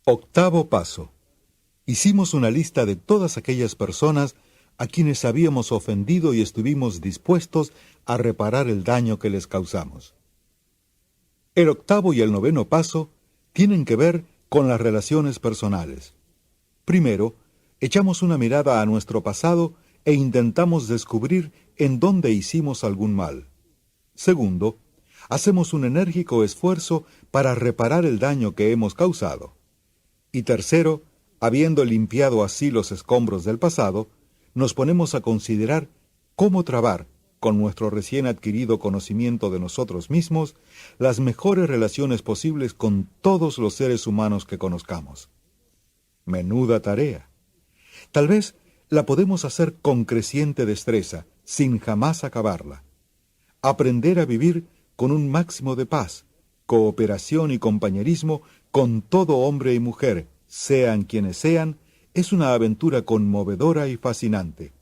Octavo paso. Hicimos una lista de todas aquellas personas a quienes habíamos ofendido y estuvimos dispuestos a reparar el daño que les causamos. El octavo y el noveno paso tienen que ver con las relaciones personales. Primero, echamos una mirada a nuestro pasado e intentamos descubrir en dónde hicimos algún mal. Segundo, hacemos un enérgico esfuerzo para reparar el daño que hemos causado. Y tercero, habiendo limpiado así los escombros del pasado, nos ponemos a considerar cómo trabar, con nuestro recién adquirido conocimiento de nosotros mismos, las mejores relaciones posibles con todos los seres humanos que conozcamos. Menuda tarea. Tal vez la podemos hacer con creciente destreza, sin jamás acabarla. Aprender a vivir con un máximo de paz, cooperación y compañerismo con todo hombre y mujer, sean quienes sean, es una aventura conmovedora y fascinante.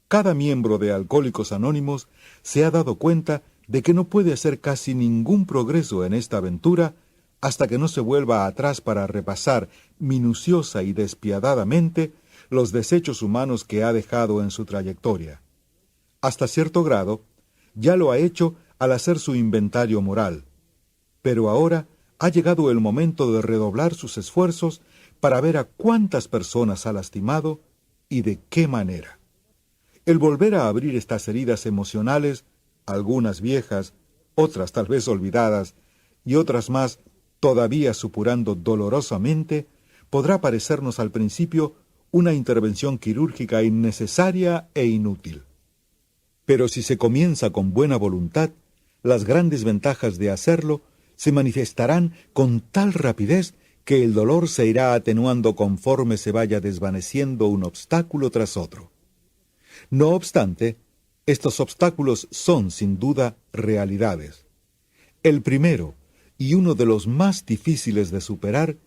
Cada miembro de Alcohólicos Anónimos se ha dado cuenta de que no puede hacer casi ningún progreso en esta aventura hasta que no se vuelva atrás para repasar minuciosa y despiadadamente los desechos humanos que ha dejado en su trayectoria. Hasta cierto grado, ya lo ha hecho al hacer su inventario moral, pero ahora ha llegado el momento de redoblar sus esfuerzos para ver a cuántas personas ha lastimado y de qué manera. El volver a abrir estas heridas emocionales, algunas viejas, otras tal vez olvidadas, y otras más todavía supurando dolorosamente, podrá parecernos al principio una intervención quirúrgica innecesaria e inútil. Pero si se comienza con buena voluntad, las grandes ventajas de hacerlo se manifestarán con tal rapidez que el dolor se irá atenuando conforme se vaya desvaneciendo un obstáculo tras otro. No obstante, estos obstáculos son, sin duda, realidades. El primero, y uno de los más difíciles de superar,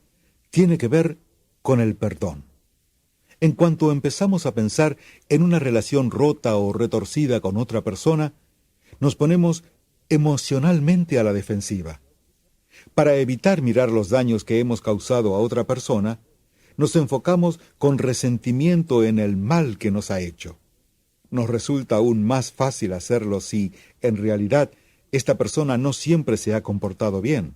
tiene que ver con el perdón. En cuanto empezamos a pensar en una relación rota o retorcida con otra persona, nos ponemos emocionalmente a la defensiva. Para evitar mirar los daños que hemos causado a otra persona, nos enfocamos con resentimiento en el mal que nos ha hecho. Nos resulta aún más fácil hacerlo si, en realidad, esta persona no siempre se ha comportado bien.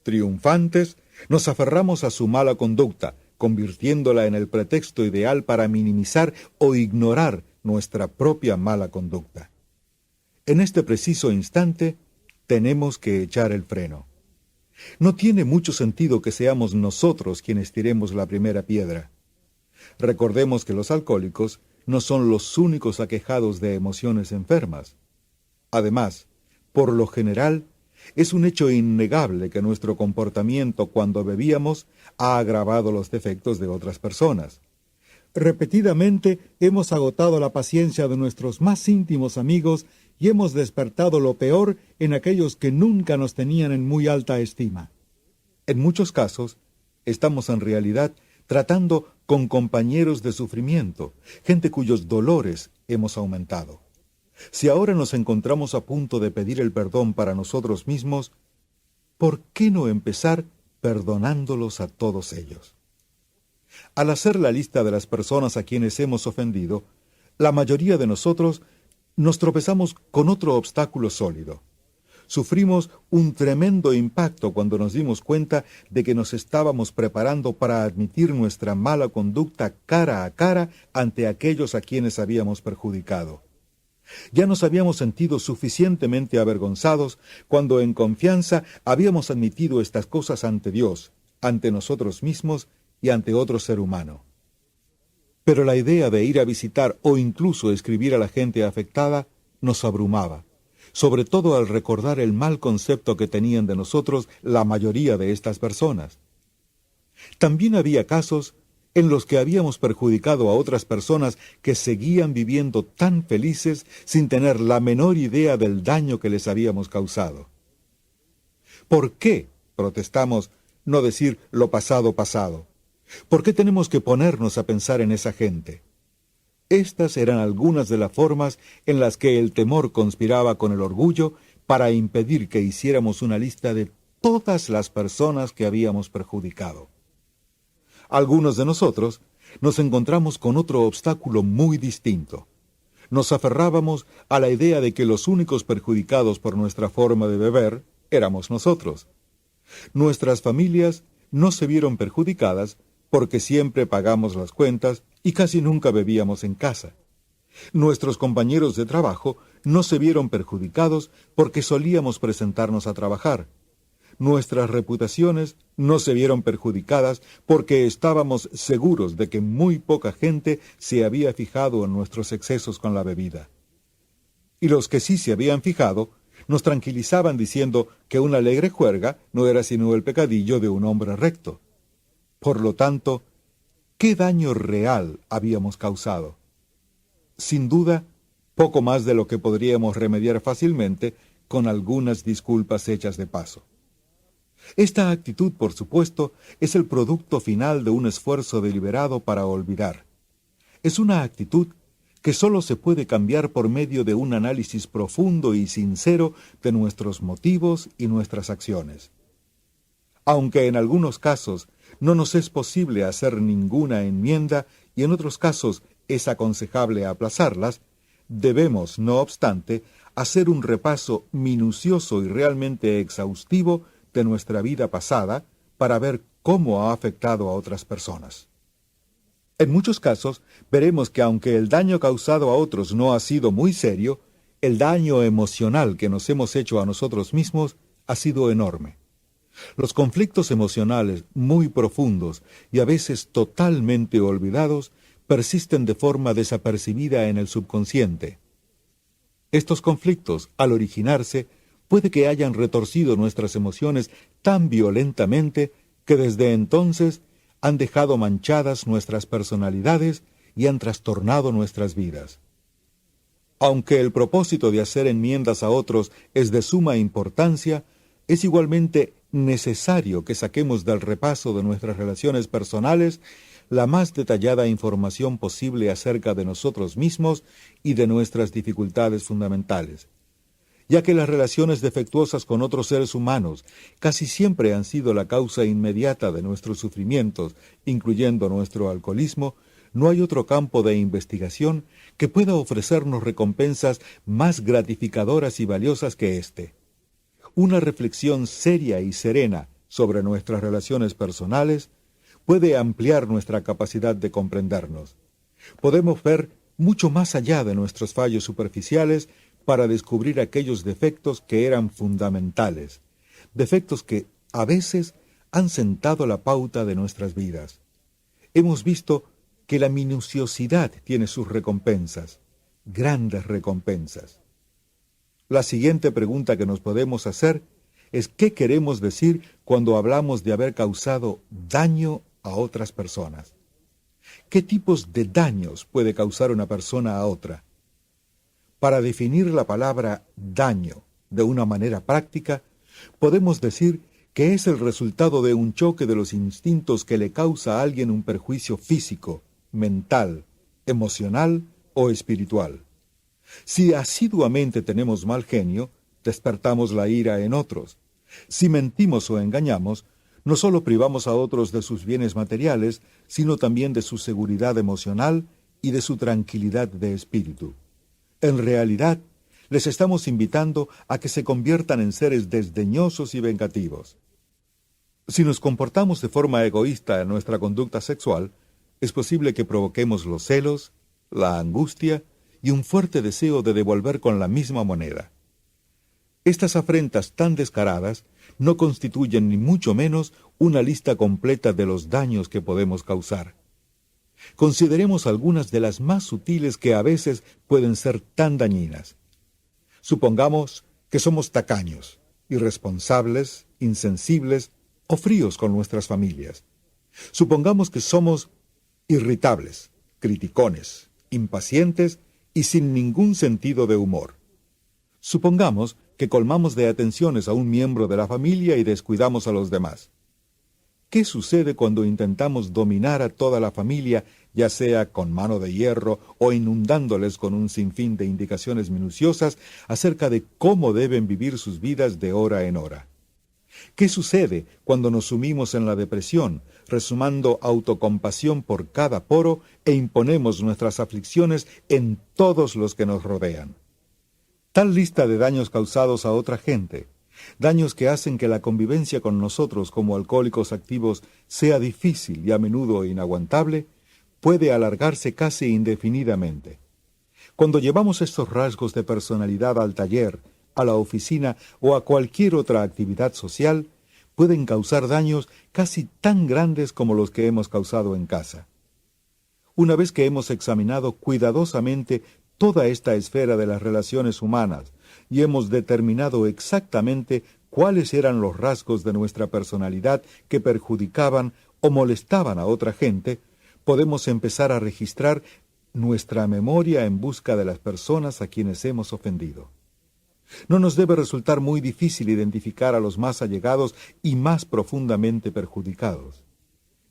Triunfantes, nos aferramos a su mala conducta, convirtiéndola en el pretexto ideal para minimizar o ignorar nuestra propia mala conducta. En este preciso instante, tenemos que echar el freno. No tiene mucho sentido que seamos nosotros quienes tiremos la primera piedra. Recordemos que los alcohólicos no son los únicos aquejados de emociones enfermas. Además, por lo general, es un hecho innegable que nuestro comportamiento cuando bebíamos ha agravado los defectos de otras personas. Repetidamente hemos agotado la paciencia de nuestros más íntimos amigos y hemos despertado lo peor en aquellos que nunca nos tenían en muy alta estima. En muchos casos, estamos en realidad tratando con compañeros de sufrimiento, gente cuyos dolores hemos aumentado. Si ahora nos encontramos a punto de pedir el perdón para nosotros mismos, ¿por qué no empezar perdonándolos a todos ellos? Al hacer la lista de las personas a quienes hemos ofendido, la mayoría de nosotros nos tropezamos con otro obstáculo sólido. Sufrimos un tremendo impacto cuando nos dimos cuenta de que nos estábamos preparando para admitir nuestra mala conducta cara a cara ante aquellos a quienes habíamos perjudicado. Ya nos habíamos sentido suficientemente avergonzados cuando en confianza habíamos admitido estas cosas ante Dios, ante nosotros mismos y ante otro ser humano. Pero la idea de ir a visitar o incluso escribir a la gente afectada nos abrumaba, sobre todo al recordar el mal concepto que tenían de nosotros la mayoría de estas personas. También había casos en los que habíamos perjudicado a otras personas que seguían viviendo tan felices sin tener la menor idea del daño que les habíamos causado. ¿Por qué, protestamos, no decir lo pasado pasado? ¿Por qué tenemos que ponernos a pensar en esa gente? Estas eran algunas de las formas en las que el temor conspiraba con el orgullo para impedir que hiciéramos una lista de todas las personas que habíamos perjudicado. Algunos de nosotros nos encontramos con otro obstáculo muy distinto. Nos aferrábamos a la idea de que los únicos perjudicados por nuestra forma de beber éramos nosotros. Nuestras familias no se vieron perjudicadas porque siempre pagamos las cuentas y casi nunca bebíamos en casa. Nuestros compañeros de trabajo no se vieron perjudicados porque solíamos presentarnos a trabajar. Nuestras reputaciones no se vieron perjudicadas porque estábamos seguros de que muy poca gente se había fijado en nuestros excesos con la bebida. Y los que sí se habían fijado, nos tranquilizaban diciendo que una alegre juerga no era sino el pecadillo de un hombre recto. Por lo tanto, ¿qué daño real habíamos causado? Sin duda, poco más de lo que podríamos remediar fácilmente con algunas disculpas hechas de paso. Esta actitud, por supuesto, es el producto final de un esfuerzo deliberado para olvidar. Es una actitud que sólo se puede cambiar por medio de un análisis profundo y sincero de nuestros motivos y nuestras acciones. Aunque en algunos casos no nos es posible hacer ninguna enmienda y en otros casos es aconsejable aplazarlas, debemos, no obstante, hacer un repaso minucioso y realmente exhaustivo de nuestra vida pasada para ver cómo ha afectado a otras personas. En muchos casos, veremos que aunque el daño causado a otros no ha sido muy serio, el daño emocional que nos hemos hecho a nosotros mismos ha sido enorme. Los conflictos emocionales muy profundos y a veces totalmente olvidados persisten de forma desapercibida en el subconsciente. Estos conflictos, al originarse, puede que hayan retorcido nuestras emociones tan violentamente que desde entonces han dejado manchadas nuestras personalidades y han trastornado nuestras vidas. Aunque el propósito de hacer enmiendas a otros es de suma importancia, es igualmente necesario que saquemos del repaso de nuestras relaciones personales la más detallada información posible acerca de nosotros mismos y de nuestras dificultades fundamentales, ya que las relaciones defectuosas con otros seres humanos casi siempre han sido la causa inmediata de nuestros sufrimientos, incluyendo nuestro alcoholismo. No hay otro campo de investigación que pueda ofrecernos recompensas más gratificadoras y valiosas que este. Una reflexión seria y serena sobre nuestras relaciones personales puede ampliar nuestra capacidad de comprendernos. Podemos ver mucho más allá de nuestros fallos superficiales para descubrir aquellos defectos que eran fundamentales, defectos que, a veces, han sentado la pauta de nuestras vidas. Hemos visto que la minuciosidad tiene sus recompensas, grandes recompensas. La siguiente pregunta que nos podemos hacer es ¿qué queremos decir cuando hablamos de haber causado daño a otras personas? ¿Qué tipos de daños puede causar una persona a otra? Para definir la palabra daño de una manera práctica, podemos decir que es el resultado de un choque de los instintos que le causa a alguien un perjuicio físico, mental, emocional o espiritual. Si asiduamente tenemos mal genio, despertamos la ira en otros. Si mentimos o engañamos, no solo privamos a otros de sus bienes materiales, sino también de su seguridad emocional y de su tranquilidad de espíritu. En realidad, les estamos invitando a que se conviertan en seres desdeñosos y vengativos. Si nos comportamos de forma egoísta en nuestra conducta sexual, es posible que provoquemos los celos, la angustia y un fuerte deseo de devolver con la misma moneda. Estas afrentas tan descaradas no constituyen ni mucho menos una lista completa de los daños que podemos causar. Consideremos algunas de las más sutiles que a veces pueden ser tan dañinas. Supongamos que somos tacaños, irresponsables, insensibles o fríos con nuestras familias. Supongamos que somos irritables, criticones, impacientes y sin ningún sentido de humor. Supongamos que colmamos de atenciones a un miembro de la familia y descuidamos a los demás. ¿Qué sucede cuando intentamos dominar a toda la familia, ya sea con mano de hierro o inundándoles con un sinfín de indicaciones minuciosas acerca de cómo deben vivir sus vidas de hora en hora? ¿Qué sucede cuando nos sumimos en la depresión, resumando autocompasión por cada poro e imponemos nuestras aflicciones en todos los que nos rodean? Tal lista de daños causados a otra gente, daños que hacen que la convivencia con nosotros como alcohólicos activos sea difícil y a menudo inaguantable, puede alargarse casi indefinidamente. Cuando llevamos estos rasgos de personalidad al taller, a la oficina o a cualquier otra actividad social, pueden causar daños casi tan grandes como los que hemos causado en casa. Una vez que hemos examinado cuidadosamente toda esta esfera de las relaciones humanas y hemos determinado exactamente cuáles eran los rasgos de nuestra personalidad que perjudicaban o molestaban a otra gente, podemos empezar a registrar nuestra memoria en busca de las personas a quienes hemos ofendido. No nos debe resultar muy difícil identificar a los más allegados y más profundamente perjudicados.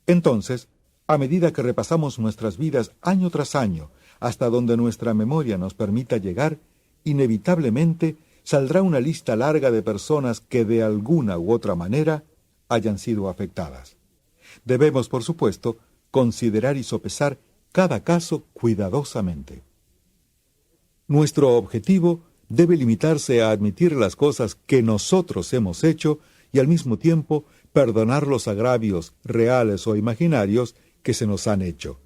Entonces, a medida que repasamos nuestras vidas año tras año, hasta donde nuestra memoria nos permita llegar, inevitablemente saldrá una lista larga de personas que de alguna u otra manera hayan sido afectadas. Debemos, por supuesto, considerar y sopesar cada caso cuidadosamente. Nuestro objetivo debe limitarse a admitir las cosas que nosotros hemos hecho y al mismo tiempo perdonar los agravios reales o imaginarios que se nos han hecho.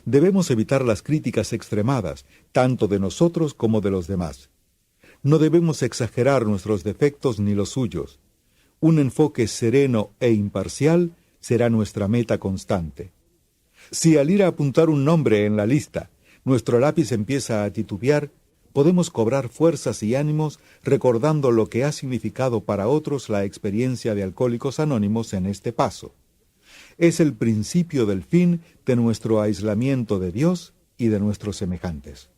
Debemos evitar las críticas extremadas, tanto de nosotros como de los demás. No debemos exagerar nuestros defectos ni los suyos. Un enfoque sereno e imparcial será nuestra meta constante. Si al ir a apuntar un nombre en la lista, nuestro lápiz empieza a titubear, podemos cobrar fuerzas y ánimos recordando lo que ha significado para otros la experiencia de Alcohólicos Anónimos en este paso. Es el principio del fin de nuestro aislamiento de Dios y de nuestros semejantes.